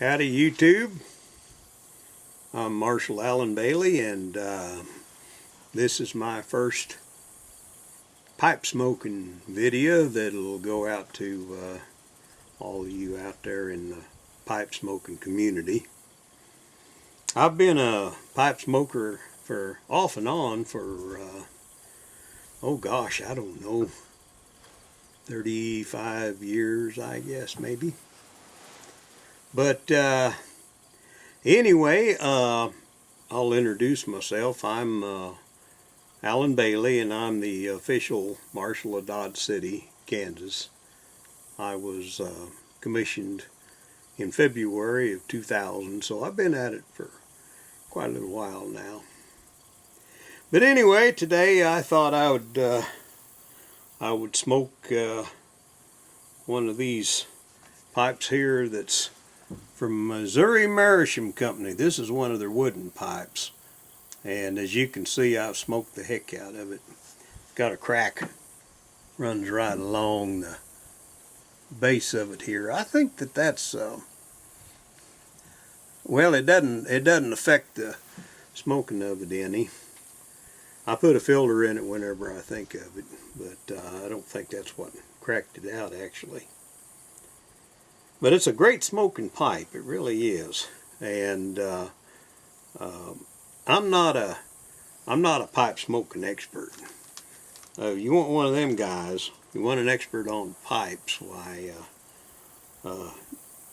Howdy YouTube, I'm Marshal Allen Bailey, and this is my first pipe smoking video that'll go out to all of you out there in the pipe smoking community. I've been a pipe smoker for off and on for oh gosh, I don't know, 35 years I guess, maybe. But anyway, I'll introduce myself. I'm Allen Bailey, and I'm the official Marshal of Dodge City, Kansas. I was commissioned in February of 2000, so I've been at it for quite a little while now. But anyway, today I thought I would smoke one of these pipes here that's from Missouri Marshal Company. This is one of their wooden pipes, and as you can see, I've smoked the heck out of it. Got a crack, runs right along the base of it here. I think that's well, it doesn't affect the smoking of it any. I put a filter in it whenever I think of it, but I don't think that's what cracked it out actually. But it's a great smoking pipe, it really is. And I'm not a pipe smoking expert. You want one of them guys, you want an expert on pipes, why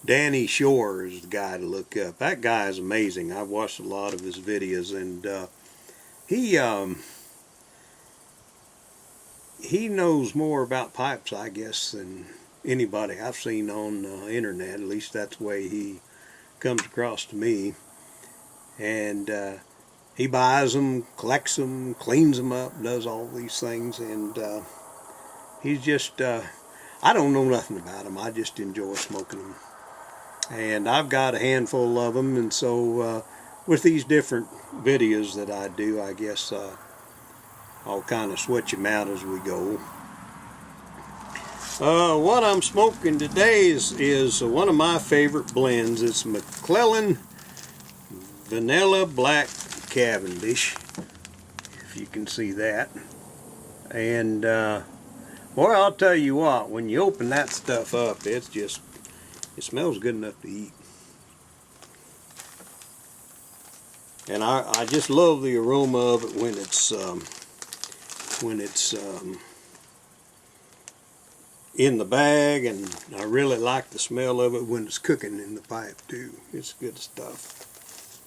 Danny Shore is the guy to look up. That guy is amazing. I've watched a lot of his videos, and he knows more about pipes, I guess, than anybody I've seen on the internet. At least that's the way he comes across to me. And he buys them, collects them, cleans them up, does all these things, and he's just I don't know nothing about them. I just enjoy smoking them, and I've got a handful of them. And so with these different videos that I do, I guess I'll kind of switch them out as we go. What I'm smoking today is one of my favorite blends. It's McClellan Vanilla Black Cavendish, if you can see that. And boy, I'll tell you what, when you open that stuff up, it smells good enough to eat. And I just love the aroma of it when it's in the bag, and I really like the smell of it when it's cooking in the pipe too. It's good stuff.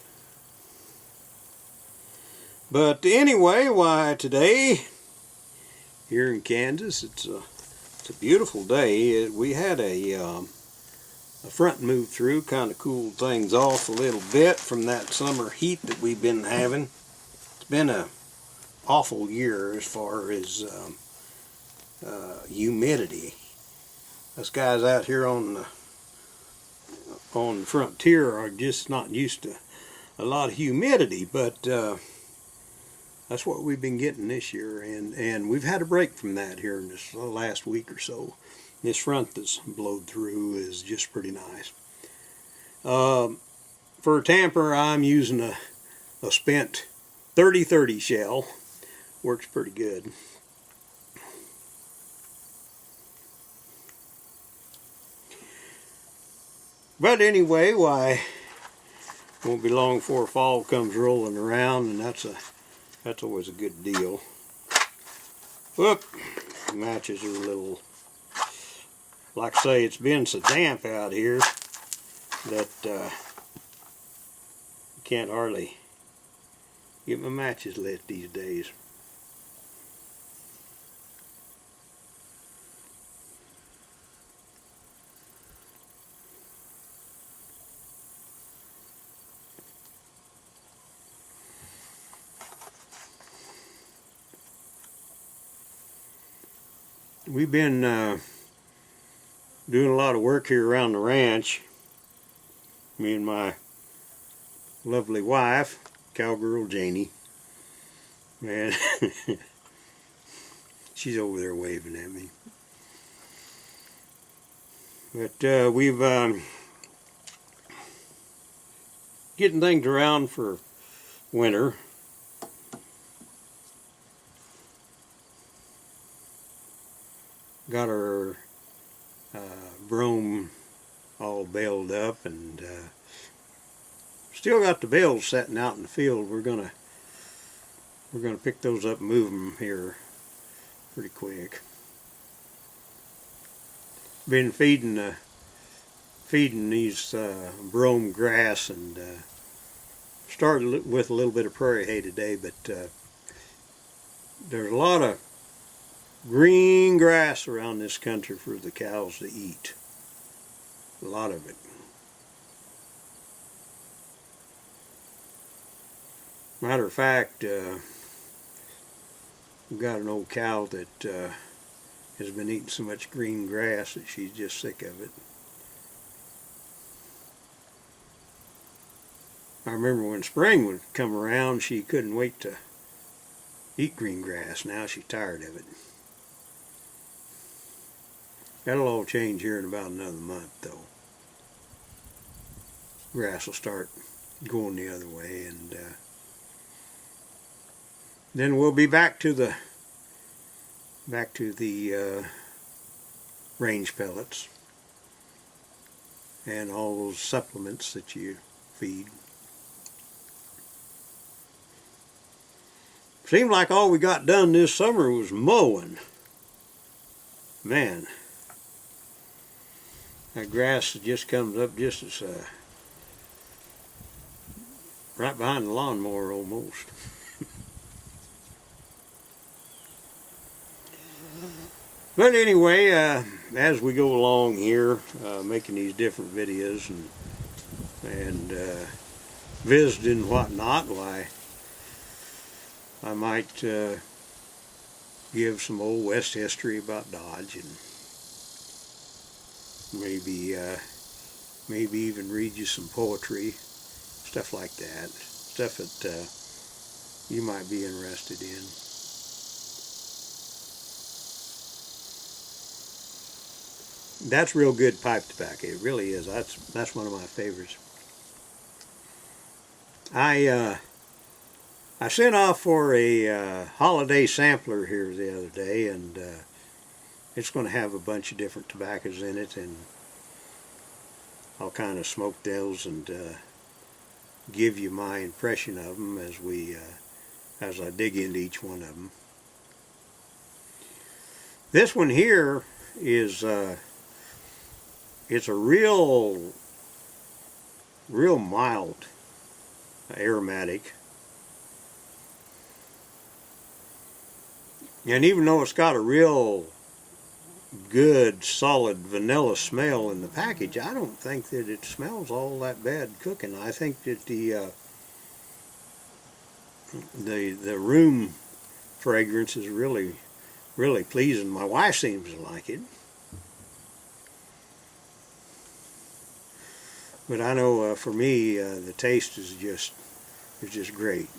But anyway, why today here in Kansas, it's a beautiful day. We had a front move through, kind of cooled things off a little bit from that summer heat that we've been having. It's been a awful year as far as humidity. Us guys out here on the frontier are just not used to a lot of humidity, but that's what we've been getting this year, and we've had a break from that here in this last week or so. This front that's blowed through is just pretty nice. For a tamper, I'm using a spent 30-30 shell. Works pretty good. But anyway, why, it won't be long before fall comes rolling around, and that's always a good deal. Whoop, the matches are a little, like I say, it's been so damp out here that you can't hardly get my matches lit these days. We've been doing a lot of work here around the ranch. Me and my lovely wife, cowgirl Janie, and she's over there waving at me. But we've getting things around for winter. Got our brome all baled up, and still got the bales setting out in the field. We're gonna pick those up and move them here pretty quick. Been feeding these brome grass, and started with a little bit of prairie hay today, but there's a lot of green grass around this country for the cows to eat. A lot of it. Matter of fact, we've got an old cow that has been eating so much green grass that she's just sick of it. I remember when spring would come around, she couldn't wait to eat green grass. Now she's tired of it. That'll all change here in about another month, though. Grass will start going the other way, and then we'll be back to the range pellets and all those supplements that you feed. Seemed like all we got done this summer was mowing. Man, that grass just comes up just as right behind the lawnmower almost. But anyway, as we go along here, making these different videos and visiting and whatnot, why, I might give some old West history about Dodge, and maybe even read you some poetry, stuff like that, stuff that you might be interested in. That's real good pipe tobacco. It really is. That's one of my favorites. I sent off for a holiday sampler here the other day, and it's going to have a bunch of different tobaccos in it, and I'll kind of smoke those and give you my impression of them as I dig into each one of them. This one here is it's a real mild aromatic, and even though it's got a real good solid vanilla smell in the package, I don't think that it smells all that bad cooking. I think that the room fragrance is really pleasing. My wife seems to like it. But I know for me, the taste is just great.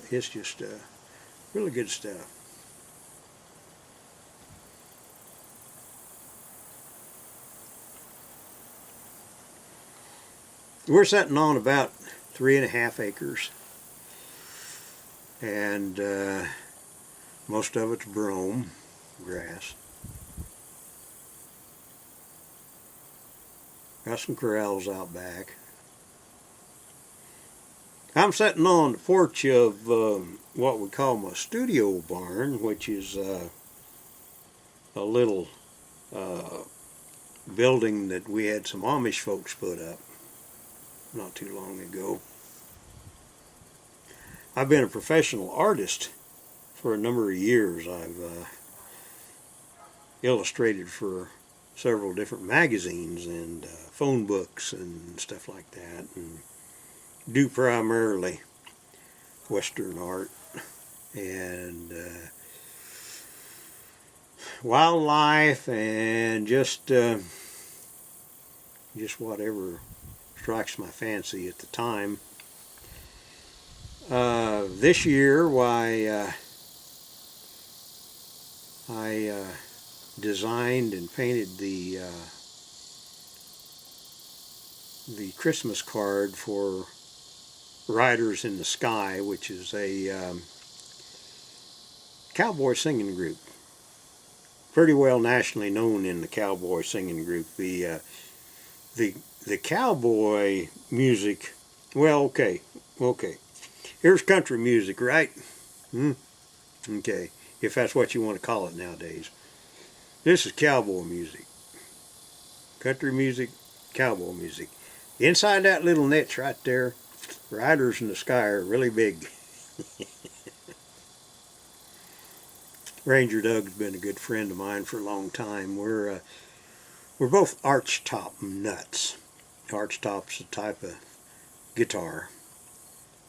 It's just really good stuff. We're sitting on about 3.5 acres, and most of it's brome grass. Got some corrals out back. I'm sitting on the porch of what we call my studio barn, which is a little building that we had some Amish folks put up not too long ago. I've been a professional artist for a number of years. I've illustrated for several different magazines and phone books and stuff like that, and do primarily Western art and wildlife and just whatever strikes my fancy at the time. This year, why, I designed and painted the Christmas card for Riders in the Sky, which is a cowboy singing group. Pretty well nationally known in the cowboy singing group. The cowboy music, well, okay. Here's country music, right? Okay, if that's what you want to call it nowadays. This is cowboy music. Country music, cowboy music. Inside that little niche right there, Riders in the Sky are really big. Ranger Doug's been a good friend of mine for a long time. We're both archtop nuts. Archtop's a type of guitar,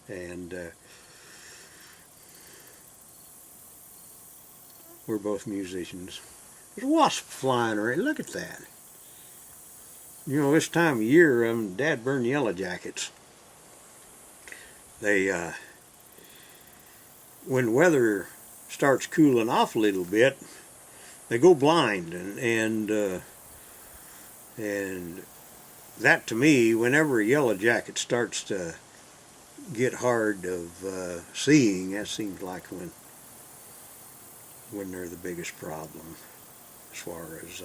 and we're both musicians. There's a wasp flying around. Look at that. You know, this time of year, Dad burned yellow jackets. They, when the weather starts cooling off a little bit, they go blind, and that to me, whenever a yellow jacket starts to get hard of seeing, that seems like when they're the biggest problem as far as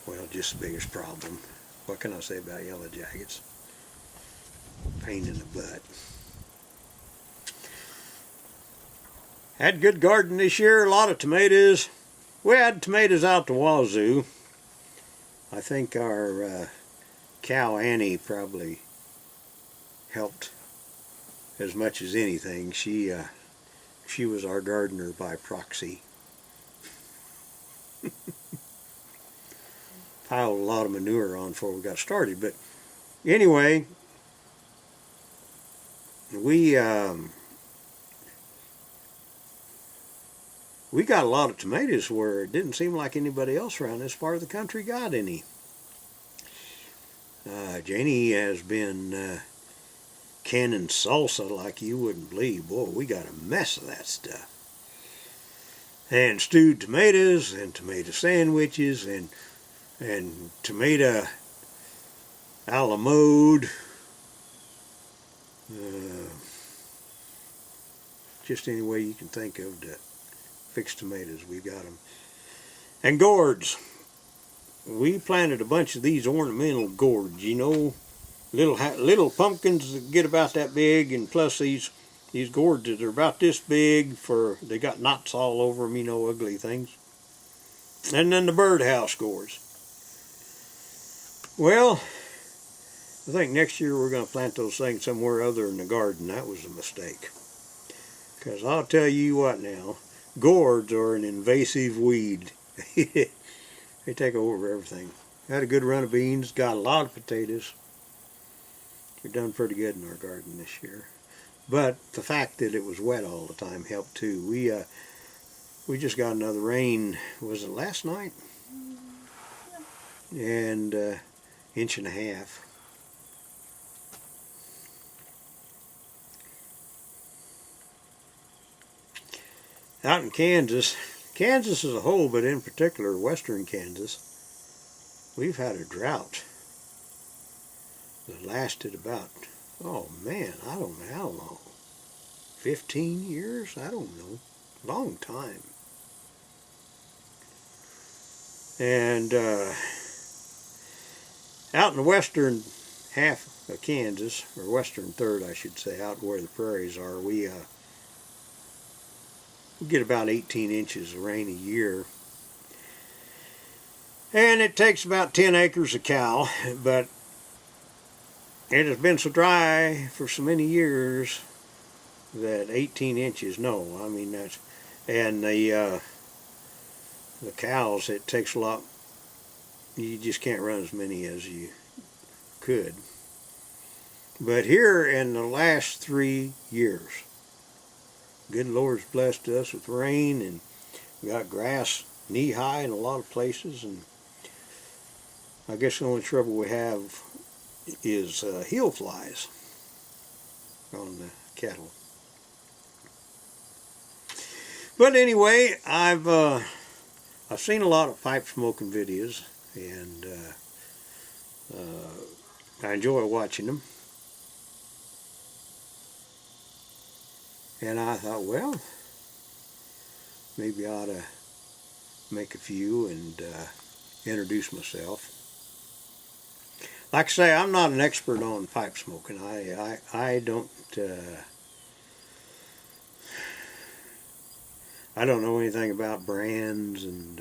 well, just the biggest problem. What can I say about yellow jackets? Pain in the butt. Had a good garden this year, a lot of tomatoes. We had tomatoes out the wazoo. I think our cow Annie probably helped as much as anything. She was our gardener by proxy. Piled a lot of manure on before we got started, but anyway, we got a lot of tomatoes where it didn't seem like anybody else around this part of the country got any. Janie has been canning salsa like you wouldn't believe. Boy, we got a mess of that stuff. And stewed tomatoes and tomato sandwiches and tomato a la mode. Just any way you can think of to fix tomatoes, we got them. And gourds. We planted a bunch of these ornamental gourds, you know, little pumpkins that get about that big, and plus these gourds that are about this big, they got knots all over them, you know, ugly things. And then the birdhouse gourds. Well, I think next year we're going to plant those things somewhere other than the garden. That was a mistake. Because I'll tell you what now, gourds are an invasive weed. They take over everything. Had a good run of beans, got a lot of potatoes. We've done pretty good in our garden this year. But the fact that it was wet all the time helped too. We just got another rain, was it last night? And inch and a half. Out in Kansas as a whole, but in particular western Kansas, we've had a drought that lasted about, oh man, I don't know how long, 15 years? I don't know, long time. And out in the western half of Kansas, or western third I should say, out where the prairies are, we get about 18 inches of rain a year. And it takes about 10 acres of cow, but it has been so dry for so many years that 18 inches, no, I mean that's, and the cows, it takes a lot, you just can't run as many as you could. But here in the last 3 years, good Lord's blessed us with rain, and we got grass knee-high in a lot of places, and I guess the only trouble we have is heel flies on the cattle. But anyway, I've seen a lot of pipe smoking videos, and I enjoy watching them. And I thought, well, maybe I ought to make a few and introduce myself. Like I say, I'm not an expert on pipe smoking. I don't I don't know anything about brands and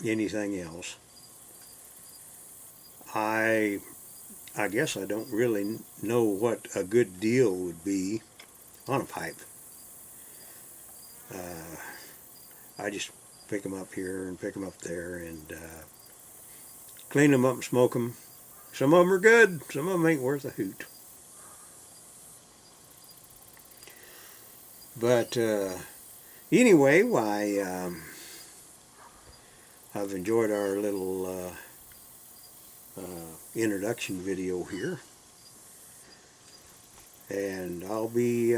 anything else. I guess I don't really know what a good deal would be on a pipe. I just pick them up here and pick them up there and clean them up and smoke them. Some of them are good, some of them ain't worth a hoot. But anyway, why, I've enjoyed our little introduction video here. And I'll be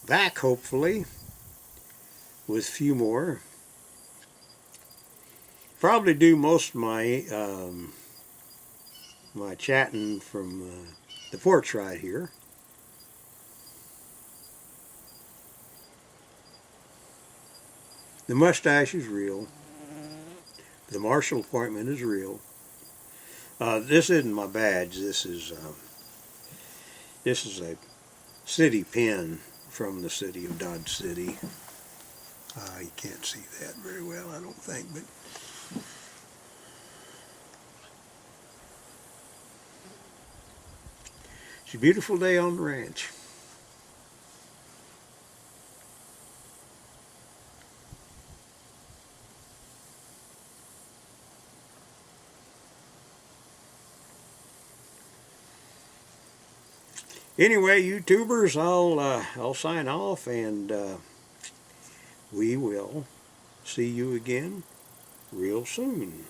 back, hopefully, with a few more. Probably do most of my my chatting from the porch right here. The mustache is real. The Marshal appointment is real. This isn't my badge. This is a city pin from the city of Dodge City. You can't see that very well, I don't think, but it's a beautiful day on the ranch. Anyway, YouTubers, I'll sign off, and we will see you again real soon.